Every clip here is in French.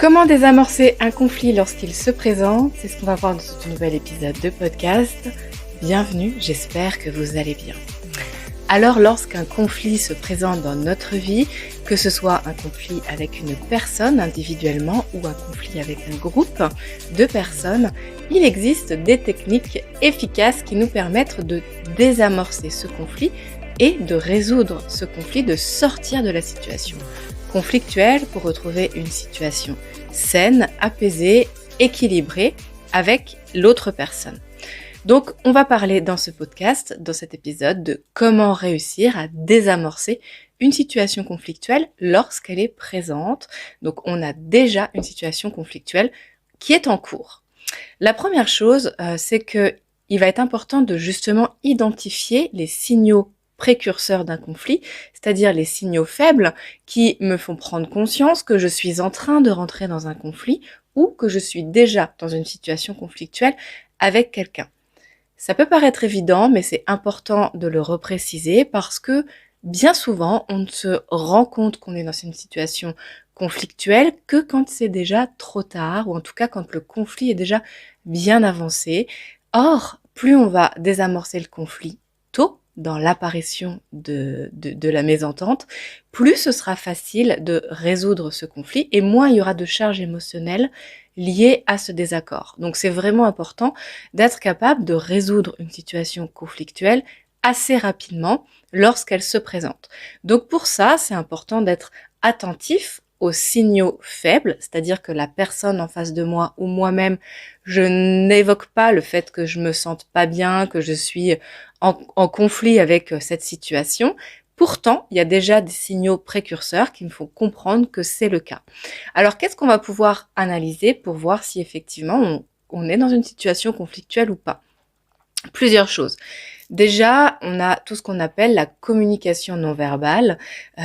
Comment désamorcer un conflit lorsqu'il se présente? C'est ce qu'on va voir dans ce nouvel épisode de podcast. Bienvenue, j'espère que vous allez bien. Alors, lorsqu'un conflit se présente dans notre vie, que ce soit un conflit avec une personne individuellement ou un conflit avec un groupe de personnes, il existe des techniques efficaces qui nous permettent de désamorcer ce conflit et de résoudre ce conflit, de sortir de la situation conflictuelle pour retrouver une situation saine, apaisée, équilibrée avec l'autre personne. Donc, on va parler dans ce podcast, dans cet épisode, de comment réussir à désamorcer une situation conflictuelle lorsqu'elle est présente. Donc, on a déjà une situation conflictuelle qui est en cours. La première chose, c'est que il va être important de justement identifier les signaux précurseurs d'un conflit, c'est-à-dire les signaux faibles qui me font prendre conscience que je suis en train de rentrer dans un conflit ou que je suis déjà dans une situation conflictuelle avec quelqu'un. Ça peut paraître évident, mais c'est important de le repréciser parce que bien souvent, on ne se rend compte qu'on est dans une situation conflictuelle que quand c'est déjà trop tard, ou en tout cas quand le conflit est déjà bien avancé. Or, plus on va désamorcer le conflit tôt, dans l'apparition de la mésentente, plus ce sera facile de résoudre ce conflit et moins il y aura de charge émotionnelle liée à ce désaccord. Donc c'est vraiment important d'être capable de résoudre une situation conflictuelle assez rapidement lorsqu'elle se présente. Donc pour ça, c'est important d'être attentif aux signaux faibles, c'est-à-dire que la personne en face de moi ou moi-même, je n'évoque pas le fait que je me sente pas bien, que je suis en conflit avec cette situation. Pourtant, il y a déjà des signaux précurseurs qui me font comprendre que c'est le cas. Alors, qu'est-ce qu'on va pouvoir analyser pour voir si effectivement on est dans une situation conflictuelle ou pas? Plusieurs choses. Déjà, on a tout ce qu'on appelle la communication non verbale,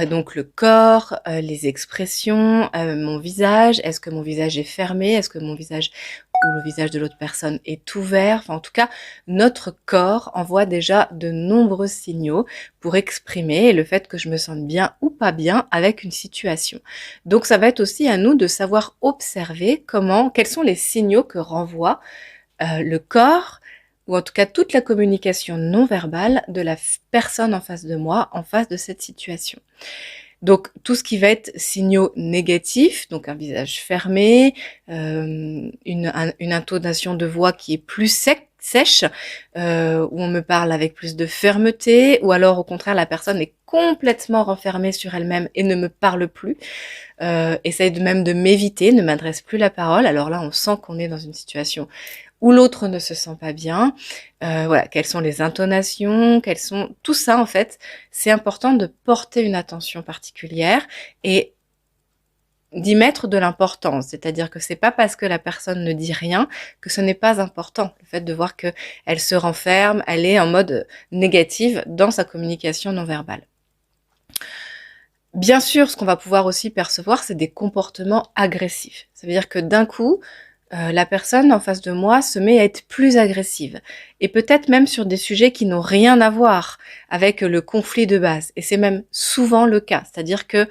donc le corps, les expressions, mon visage. Est-ce que mon visage est fermé? Est-ce que mon visage ou le visage de l'autre personne est ouvert? Enfin, en tout cas, notre corps envoie déjà de nombreux signaux pour exprimer le fait que je me sente bien ou pas bien avec une situation. Donc, ça va être aussi à nous de savoir observer quels sont les signaux que renvoie le corps, ou en tout cas toute la communication non verbale de la personne en face de moi, en face de cette situation. Donc tout ce qui va être signaux négatifs, donc un visage fermé, une intonation de voix qui est plus sèche, où on me parle avec plus de fermeté, ou alors au contraire la personne est complètement renfermée sur elle-même et ne me parle plus, essaye même de m'éviter, ne m'adresse plus la parole. Alors là on sent qu'on est dans une situation où l'autre ne se sent pas bien, voilà, quelles sont les intonations, tout ça en fait, c'est important de porter une attention particulière et d'y mettre de l'importance. C'est-à-dire que c'est pas parce que la personne ne dit rien que ce n'est pas important. Le fait de voir que elle se renferme, elle est en mode négative dans sa communication non verbale. Bien sûr, ce qu'on va pouvoir aussi percevoir, c'est des comportements agressifs. Ça veut dire que d'un coup, la personne en face de moi se met à être plus agressive et peut-être même sur des sujets qui n'ont rien à voir avec le conflit de base, et c'est même souvent le cas, c'est-à-dire que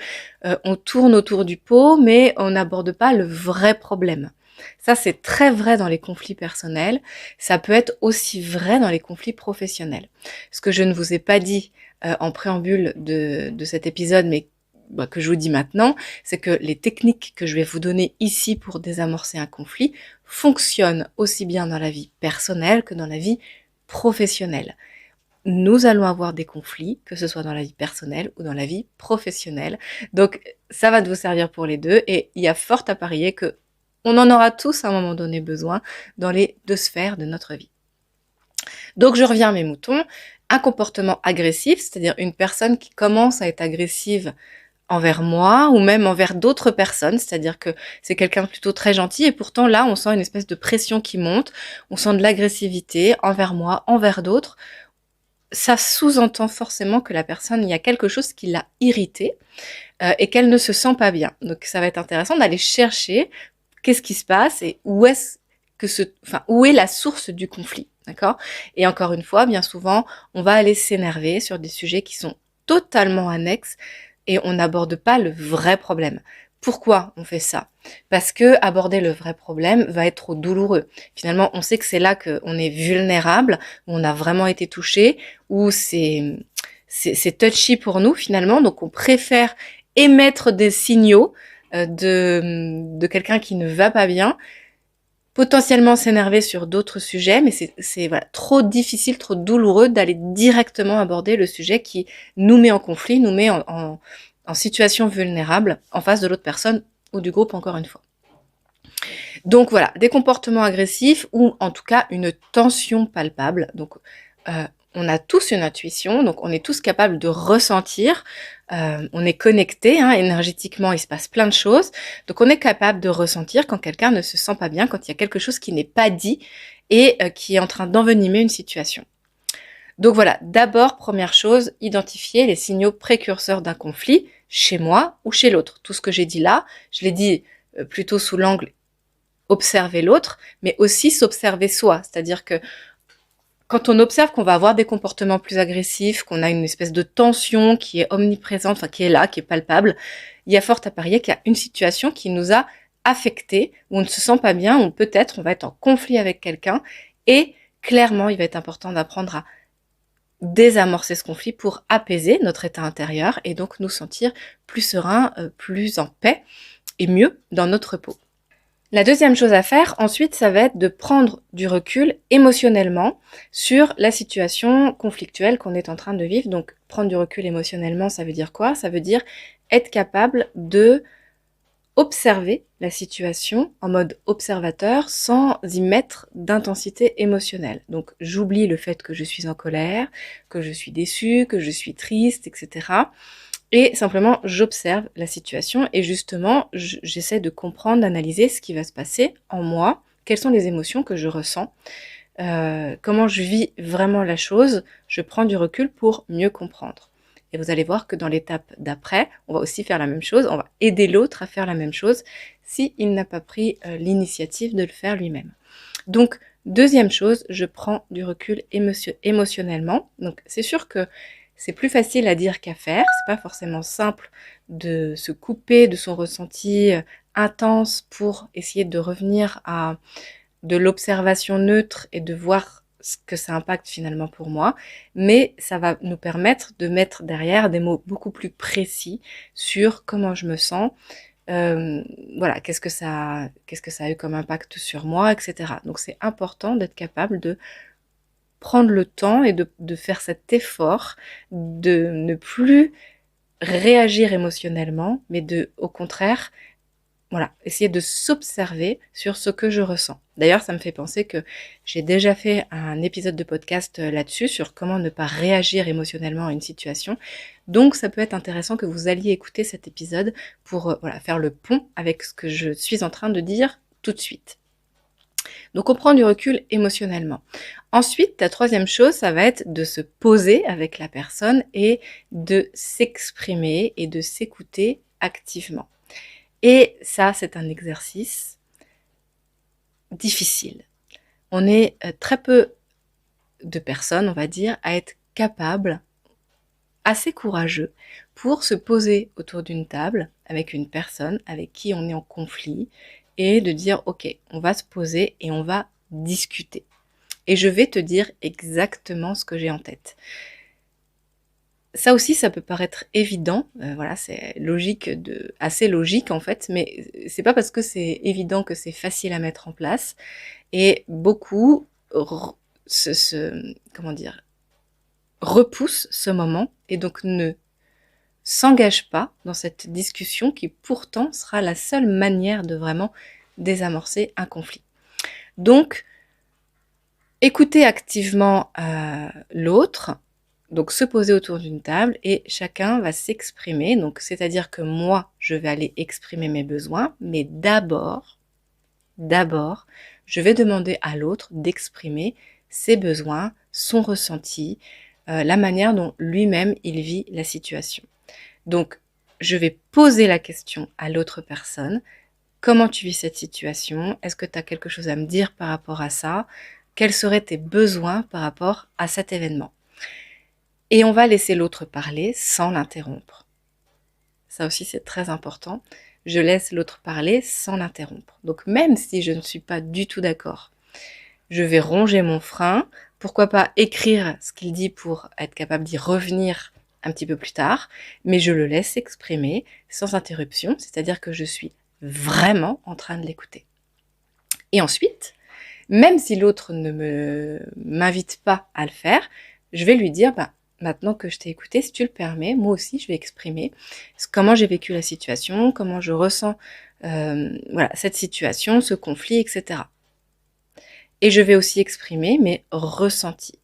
on tourne autour du pot mais on n'aborde pas le vrai problème. Ça, c'est très vrai dans les conflits personnels, ça peut être aussi vrai dans les conflits professionnels. Ce que je ne vous ai pas dit en préambule de cet épisode, mais que je vous dis maintenant, c'est que les techniques que je vais vous donner ici pour désamorcer un conflit fonctionnent aussi bien dans la vie personnelle que dans la vie professionnelle. Nous allons avoir des conflits, que ce soit dans la vie personnelle ou dans la vie professionnelle. Donc, ça va vous servir pour les deux et il y a fort à parier que on en aura tous à un moment donné besoin dans les deux sphères de notre vie. Donc, je reviens à mes moutons. Un comportement agressif, c'est-à-dire une personne qui commence à être agressive envers moi ou même envers d'autres personnes, c'est-à-dire que c'est quelqu'un de plutôt très gentil et pourtant là on sent une espèce de pression qui monte, on sent de l'agressivité envers moi, envers d'autres. Ça sous-entend forcément que la personne, il y a quelque chose qui l'a irritée et qu'elle ne se sent pas bien. Donc ça va être intéressant d'aller chercher qu'est-ce qui se passe et où est la source du conflit, d'accord? Et encore une fois, bien souvent, on va aller s'énerver sur des sujets qui sont totalement annexes et on n'aborde pas le vrai problème. Pourquoi on fait ça? Parce que aborder le vrai problème va être trop douloureux. Finalement, on sait que c'est là qu'on est vulnérable, où on a vraiment été touché, où c'est touchy pour nous finalement, donc on préfère émettre des signaux de quelqu'un qui ne va pas bien, potentiellement s'énerver sur d'autres sujets, mais c'est voilà, trop difficile, trop douloureux d'aller directement aborder le sujet qui nous met en conflit, nous met en situation vulnérable en face de l'autre personne ou du groupe encore une fois. Donc voilà, des comportements agressifs ou en tout cas une tension palpable. Donc on a tous une intuition, donc on est tous capables de ressentir, on est connecté, énergétiquement il se passe plein de choses, donc on est capable de ressentir quand quelqu'un ne se sent pas bien, quand il y a quelque chose qui n'est pas dit et qui est en train d'envenimer une situation. Donc voilà, d'abord, première chose, identifier les signaux précurseurs d'un conflit chez moi ou chez l'autre. Tout ce que j'ai dit là, je l'ai dit plutôt sous l'angle observer l'autre, mais aussi s'observer soi. C'est-à-dire que quand on observe qu'on va avoir des comportements plus agressifs, qu'on a une espèce de tension qui est omniprésente, enfin qui est là, qui est palpable, il y a fort à parier qu'il y a une situation qui nous a affectés, où on ne se sent pas bien, où peut-être on va être en conflit avec quelqu'un, et clairement il va être important d'apprendre à désamorcer ce conflit pour apaiser notre état intérieur et donc nous sentir plus sereins, plus en paix et mieux dans notre peau. La deuxième chose à faire ensuite, ça va être de prendre du recul émotionnellement sur la situation conflictuelle qu'on est en train de vivre. Donc prendre du recul émotionnellement, ça veut dire quoi? Ça veut dire être capable de observer la situation en mode observateur sans y mettre d'intensité émotionnelle. Donc j'oublie le fait que je suis en colère, que je suis déçue, que je suis triste, etc. Et simplement, j'observe la situation et justement, j'essaie de comprendre, d'analyser ce qui va se passer en moi, quelles sont les émotions que je ressens, comment je vis vraiment la chose, je prends du recul pour mieux comprendre. Et vous allez voir que dans l'étape d'après, on va aussi faire la même chose, on va aider l'autre à faire la même chose s'il n'a pas pris l'initiative de le faire lui-même. Donc, deuxième chose, je prends du recul émotionnellement. Donc, c'est sûr que c'est plus facile à dire qu'à faire. C'est pas forcément simple de se couper de son ressenti intense pour essayer de revenir à de l'observation neutre et de voir ce que ça impacte finalement pour moi. Mais ça va nous permettre de mettre derrière des mots beaucoup plus précis sur comment je me sens. Voilà, qu'est-ce que ça a eu comme impact sur moi, etc. Donc c'est important d'être capable de prendre le temps et de faire cet effort de ne plus réagir émotionnellement, mais au contraire, voilà, essayer de s'observer sur ce que je ressens. D'ailleurs, ça me fait penser que j'ai déjà fait un épisode de podcast là-dessus, sur comment ne pas réagir émotionnellement à une situation. Donc, ça peut être intéressant que vous alliez écouter cet épisode pour voilà, faire le pont avec ce que je suis en train de dire tout de suite. Donc on prend du recul émotionnellement. Ensuite, la troisième chose, ça va être de se poser avec la personne et de s'exprimer et de s'écouter activement. Et ça, c'est un exercice difficile. On est très peu de personnes, on va dire, à être capables, assez courageux, pour se poser autour d'une table avec une personne avec qui on est en conflit, et de dire ok, on va se poser et on va discuter. Et je vais te dire exactement ce que j'ai en tête. Ça aussi, ça peut paraître évident, voilà, c'est logique, assez logique en fait, mais c'est pas parce que c'est évident que c'est facile à mettre en place. Et beaucoup comment dire, repoussent ce moment et donc ne s'engage pas dans cette discussion qui pourtant sera la seule manière de vraiment désamorcer un conflit. Donc, écouter activement l'autre, donc se poser autour d'une table et chacun va s'exprimer. Donc, c'est-à-dire que moi, je vais aller exprimer mes besoins, mais d'abord, je vais demander à l'autre d'exprimer ses besoins, son ressenti, la manière dont lui-même il vit la situation. Donc, je vais poser la question à l'autre personne. Comment tu vis cette situation? Est-ce que tu as quelque chose à me dire par rapport à ça? Quels seraient tes besoins par rapport à cet événement? Et on va laisser l'autre parler sans l'interrompre. Ça aussi, c'est très important. je laisse l'autre parler sans l'interrompre. Donc même si je ne suis pas du tout d'accord, je vais ronger mon frein, pourquoi pas écrire ce qu'il dit pour être capable d'y revenir un petit peu plus tard, mais je le laisse exprimer sans interruption, c'est-à-dire que je suis vraiment en train de l'écouter. Et ensuite, même si l'autre ne m'invite pas à le faire, je vais lui dire, maintenant que je t'ai écouté, si tu le permets, moi aussi je vais exprimer comment j'ai vécu la situation, comment je ressens cette situation, ce conflit, etc. Et je vais aussi exprimer mes ressentis.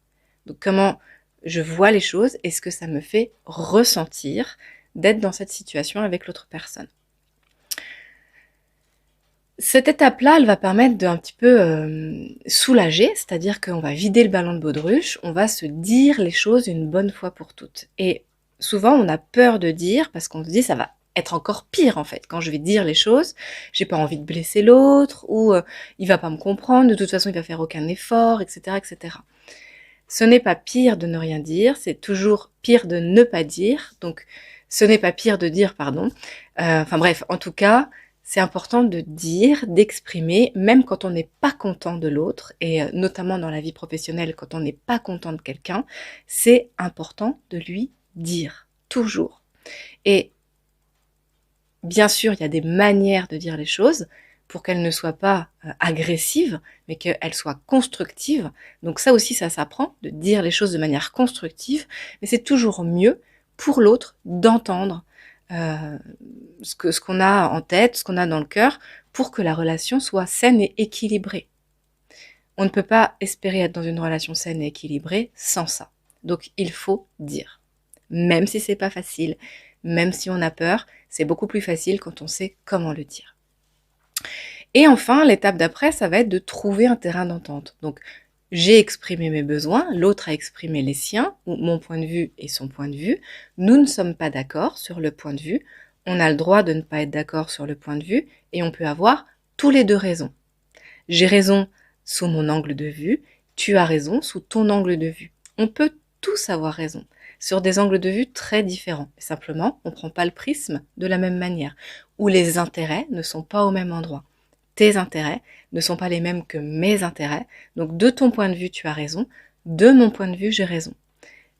Donc comment je vois les choses et ce que ça me fait ressentir d'être dans cette situation avec l'autre personne. Cette étape-là, elle va permettre d'un petit peu soulager, c'est-à-dire qu'on va vider le ballon de baudruche, on va se dire les choses une bonne fois pour toutes. Et souvent, on a peur de dire parce qu'on se dit ça va être encore pire en fait. Quand je vais dire les choses, j'ai pas envie de blesser l'autre ou il va pas me comprendre, de toute façon il va faire aucun effort, etc., etc. Ce n'est pas pire de ne rien dire, c'est toujours pire de ne pas dire. Donc, ce n'est pas pire de dire, pardon. Bref, en tout cas, c'est important de dire, d'exprimer, même quand on n'est pas content de l'autre, et notamment dans la vie professionnelle, quand on n'est pas content de quelqu'un, c'est important de lui dire, toujours. Et bien sûr, il y a des manières de dire les choses pour qu'elles ne soient pas agressives, mais qu'elles soient constructives. Donc ça aussi, ça s'apprend, de dire les choses de manière constructive, mais c'est toujours mieux pour l'autre d'entendre ce qu'on a en tête, ce qu'on a dans le cœur, pour que la relation soit saine et équilibrée. On ne peut pas espérer être dans une relation saine et équilibrée sans ça. Donc il faut dire. Même si c'est pas facile, même si on a peur, c'est beaucoup plus facile quand on sait comment le dire. Et enfin, l'étape d'après, ça va être de trouver un terrain d'entente. Donc, j'ai exprimé mes besoins, l'autre a exprimé les siens, ou mon point de vue et son point de vue. Nous ne sommes pas d'accord sur le point de vue. On a le droit de ne pas être d'accord sur le point de vue et on peut avoir tous les deux raison. J'ai raison sous mon angle de vue, tu as raison sous ton angle de vue. On peut tous avoir raison sur des angles de vue très différents. Simplement, on ne prend pas le prisme de la même manière, ou les intérêts ne sont pas au même endroit. Tes intérêts ne sont pas les mêmes que mes intérêts, donc de ton point de vue, tu as raison, de mon point de vue, j'ai raison.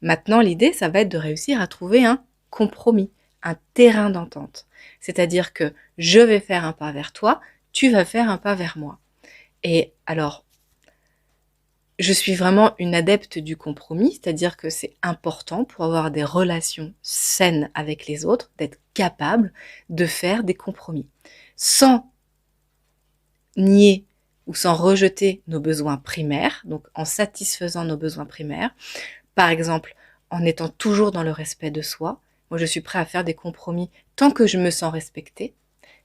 Maintenant, l'idée, ça va être de réussir à trouver un compromis, un terrain d'entente. C'est-à-dire que je vais faire un pas vers toi, tu vas faire un pas vers moi. Et alors, je suis vraiment une adepte du compromis, c'est-à-dire que c'est important pour avoir des relations saines avec les autres, d'être capable de faire des compromis, sans nier ou sans rejeter nos besoins primaires, donc en satisfaisant nos besoins primaires, par exemple en étant toujours dans le respect de soi. Moi, je suis prêt à faire des compromis tant que je me sens respectée.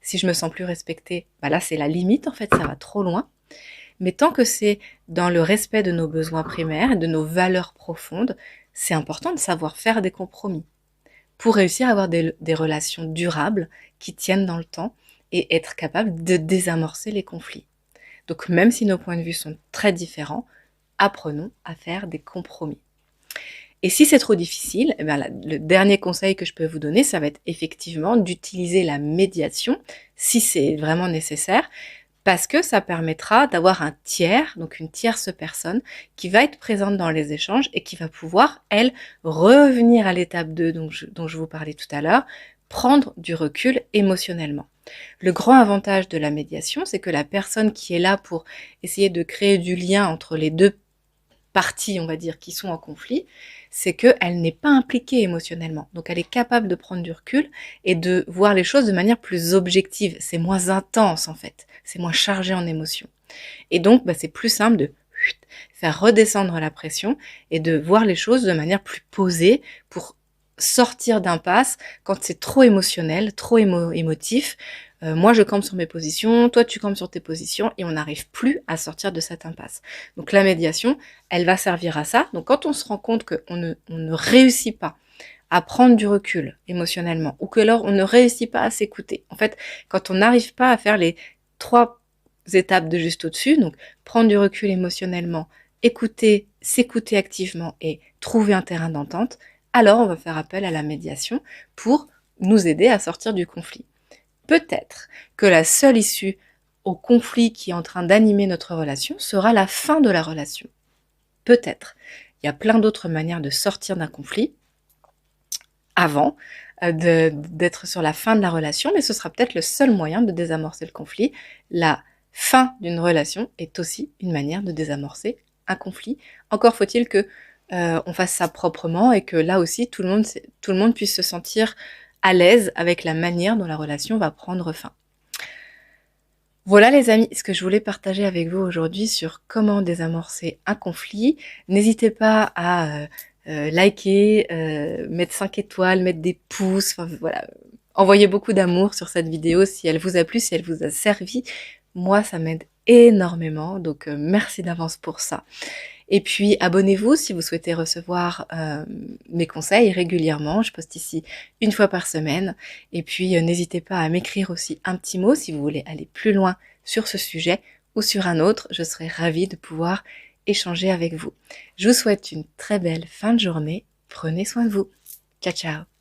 Si je me sens plus respectée, là c'est la limite en fait, ça va trop loin. Mais tant que c'est dans le respect de nos besoins primaires et de nos valeurs profondes, c'est important de savoir faire des compromis pour réussir à avoir des relations durables qui tiennent dans le temps et être capable de désamorcer les conflits. Donc même si nos points de vue sont très différents, apprenons à faire des compromis. Et si c'est trop difficile, le dernier conseil que je peux vous donner, ça va être effectivement d'utiliser la médiation, si c'est vraiment nécessaire, parce que ça permettra d'avoir un tiers, donc une tierce personne, qui va être présente dans les échanges et qui va pouvoir, elle, revenir à l'étape 2 dont je vous parlais tout à l'heure, prendre du recul émotionnellement. Le grand avantage de la médiation, c'est que la personne qui est là pour essayer de créer du lien entre les deux parties, on va dire, qui sont en conflit, c'est qu'elle n'est pas impliquée émotionnellement. Donc elle est capable de prendre du recul et de voir les choses de manière plus objective. C'est moins intense en fait, c'est moins chargé en émotions. Et donc c'est plus simple de faire redescendre la pression et de voir les choses de manière plus posée pour sortir d'impasse quand c'est trop émotionnel, trop émotif. Moi je campe sur mes positions, toi tu campes sur tes positions et on n'arrive plus à sortir de cette impasse. Donc la médiation, elle va servir à ça. Donc quand on se rend compte qu'on ne réussit pas à prendre du recul émotionnellement ou que alors on ne réussit pas à s'écouter. En fait, quand on n'arrive pas à faire les 3 étapes de juste au-dessus, donc prendre du recul émotionnellement, écouter, s'écouter activement et trouver un terrain d'entente, alors on va faire appel à la médiation pour nous aider à sortir du conflit. peut-être que la seule issue au conflit qui est en train d'animer notre relation sera la fin de la relation. Peut-être. Il y a plein d'autres manières de sortir d'un conflit avant d'être sur la fin de la relation, mais ce sera peut-être le seul moyen de désamorcer le conflit. La fin d'une relation est aussi une manière de désamorcer un conflit. Encore faut-il que on fasse ça proprement et que là aussi tout le monde puisse se sentir à l'aise avec la manière dont la relation va prendre fin. Voilà les amis, ce que je voulais partager avec vous aujourd'hui sur comment désamorcer un conflit. N'hésitez pas à liker, mettre 5 étoiles, mettre des pouces, enfin voilà, envoyez beaucoup d'amour sur cette vidéo si elle vous a plu, si elle vous a servi. Moi, ça m'aide énormément, donc merci d'avance pour ça. Et puis abonnez-vous si vous souhaitez recevoir mes conseils régulièrement. Je poste ici 1 fois par semaine. Et puis n'hésitez pas à m'écrire aussi un petit mot si vous voulez aller plus loin sur ce sujet ou sur un autre. Je serai ravie de pouvoir échanger avec vous. Je vous souhaite une très belle fin de journée. Prenez soin de vous. Ciao, ciao.